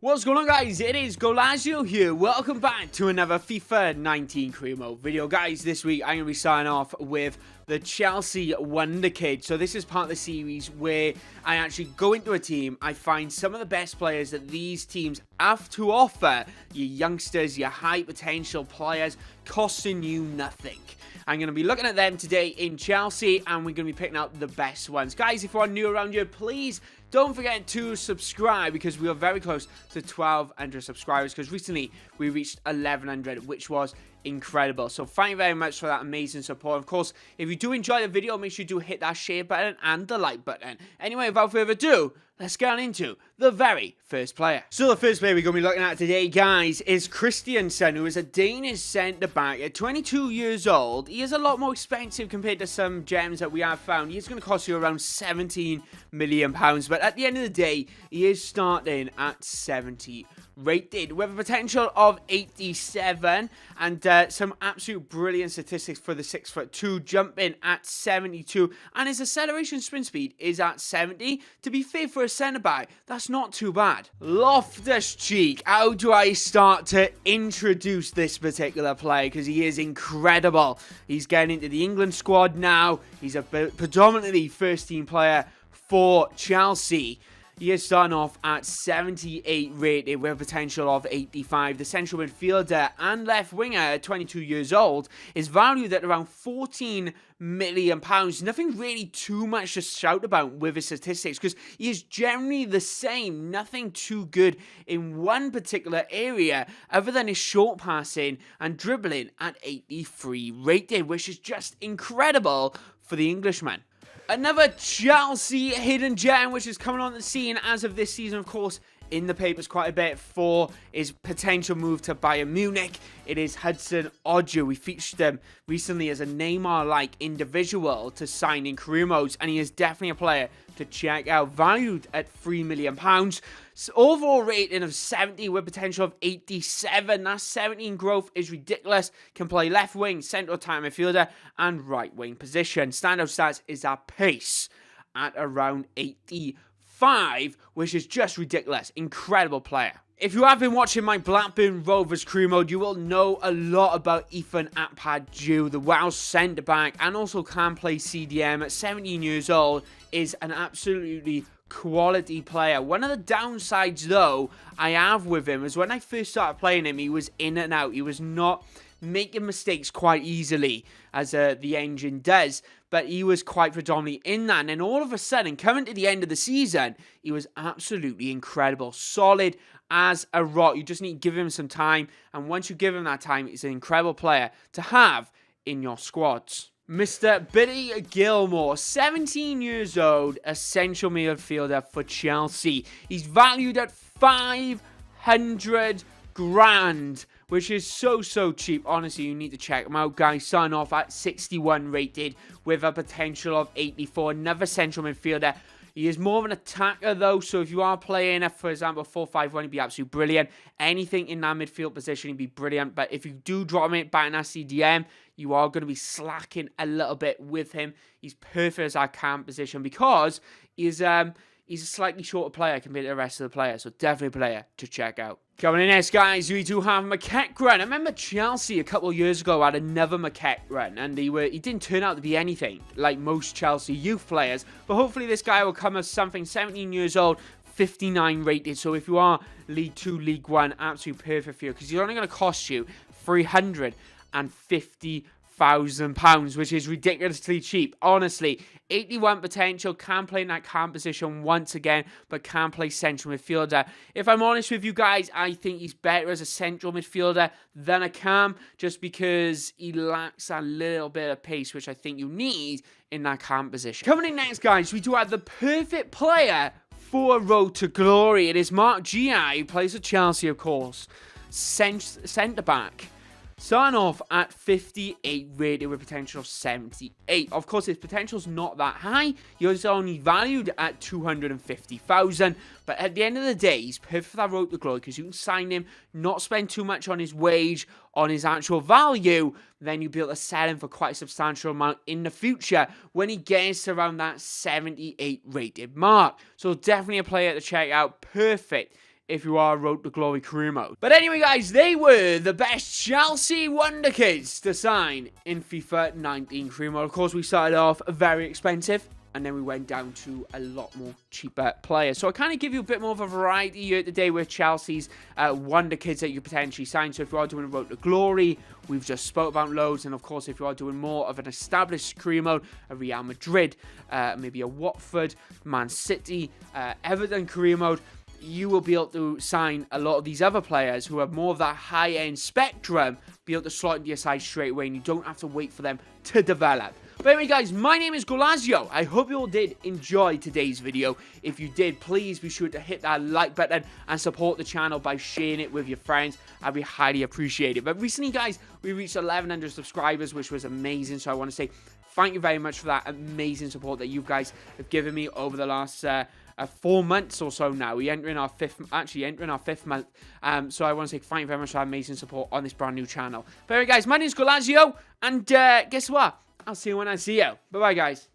What's going on, guys? It is Goalazio here. Welcome back to another FIFA 19 career mode video. Guys, this week I'm going to be starting off with the Chelsea Wonderkids. So this is part of the series where I actually go into a team, I find some of the best players that these teams have to offer. Your youngsters, your high potential players, costing you nothing. I'm going to be looking at them today in Chelsea, and we're going to be picking out the best ones. Guys, if you are new around here, please don't forget to subscribe, because we are very close to 1,200 subscribers, because recently we reached 1,100, which was incredible. So thank you very much for that amazing support. Of course, if you do enjoy the video, make sure you do hit that share button and the like button. Anyway, without further ado, let's get on into the very first player. So the first player we're going to be looking at today, guys, is Christiansen, who is a Danish centre-back. At 22 years old, he is a lot more expensive compared to some gems that we have found. He's going to cost you around £17 million, but at the end of the day, he is starting at 70 rated, with a potential of 87, and some absolute brilliant statistics for the 6'2", jumping at 72, and his acceleration sprint speed is at 70. To be fair, for a centre-back, that's not too bad. Loftus-Cheek, how do I start to introduce this particular player? Because he is incredible. He's getting into the England squad now. He's a predominantly first-team player for Chelsea. He is starting off at 78 rated with a potential of 85. The central midfielder and left winger at 22 years old is valued at around £14 million. Nothing really too much to shout about with his statistics, because he is generally the same. Nothing too good in one particular area other than his short passing and dribbling at 83 rated, which is just incredible for the Englishman. Another Chelsea hidden gem, which is coming on the scene as of this season, of course, in the papers quite a bit for his potential move to Bayern Munich. It is Hudson-Odoi. We featured him recently as a Neymar-like individual to sign in career modes, and he is definitely a player to check out. Valued at £3 million. So overall rating of 70 with potential of 87. That 17 growth is ridiculous. Can play left wing, central time midfielder, and right wing position. Standout stats is that pace at around 85, which is just ridiculous. Incredible player. If you have been watching my Blackburn Rovers career mode, you will know a lot about Ethan Ampadu, the Welsh centre-back, and also can play CDM. At 17 years old, is an absolutely quality player. One of the downsides, though, I have with him is when I first started playing him, he was in and out. He was not making mistakes quite easily, as the engine does, but he was quite predominantly in that. And then all of a sudden, coming to the end of the season, he was absolutely incredible. Solid as a rock. You just need to give him some time, and once you give him that time, he's an incredible player to have in your squads. Mr. Billy Gilmore, 17 years old, a central midfielder for Chelsea. He's valued at 500 grand, which is so cheap. Honestly, you need to check him out, guys. Starting off at 61 rated with a potential of 84. Another central midfielder. He is more of an attacker, though, so if you are playing, for example, 4-5-1, he'd be absolutely brilliant. Anything in that midfield position, he'd be brilliant. But if you do drop him back in that CDM, you are going to be slacking a little bit with him. He's perfect as our cam position, because he's a slightly shorter player compared to the rest of the players. So definitely a player to check out. Coming in next, guys, we do have McKechran. I remember Chelsea a couple of years ago had another McKechran, and he didn't turn out to be anything like most Chelsea youth players. But hopefully this guy will come as something. 17 years old, 59 rated. So if you are League 2, League 1, absolutely perfect for you, because he's only going to cost you £350,000, which is ridiculously cheap. Honestly, 81 potential, can play in that cam position once again, but can play central midfielder. If I'm honest with you guys, I think he's better as a central midfielder than a cam, just because he lacks a little bit of pace, which I think you need in that cam position. Coming in next, guys, we do have the perfect player for a road to glory. It is Mark G.I., who plays for Chelsea, of course. Centre-back. Starting off at 58 rated with potential of 78. Of course, his potential's not that high. He was only valued at 250,000. But at the end of the day, he's perfect for that road to glory, because you can sign him, not spend too much on his wage, on his actual value. Then you'll be able to sell him for quite a substantial amount in the future when he gets around that 78 rated mark. So definitely a player to check out. Perfect if you are a Road to Glory career mode. But anyway, guys, they were the best Chelsea Wonderkids to sign in FIFA 19 career mode. Of course, we started off very expensive, and then we went down to a lot more cheaper players. So I kind of give you a bit more of a variety here today with Chelsea's Wonderkids that you potentially sign. So if you are doing a Road to Glory, we've just spoke about loads. And of course, if you are doing more of an established career mode, a Real Madrid, maybe a Watford, Man City, Everton career mode, you will be able to sign a lot of these other players who have more of that high-end spectrum, be able to slot into your side straight away, and you don't have to wait for them to develop. But anyway, guys, my name is Goalazio. I hope you all did enjoy today's video. If you did, please be sure to hit that like button and support the channel by sharing it with your friends. I'd be highly appreciated. But recently, guys, we reached 1,100 subscribers, which was amazing. So I want to say thank you very much for that amazing support that you guys have given me over the last 4 months or so now. We're entering our fifth month. So I want to say thank you very much for that amazing support on this brand new channel. But anyway, guys, my name is Goalazio, and guess what? I'll see you when I see you. Bye-bye, guys.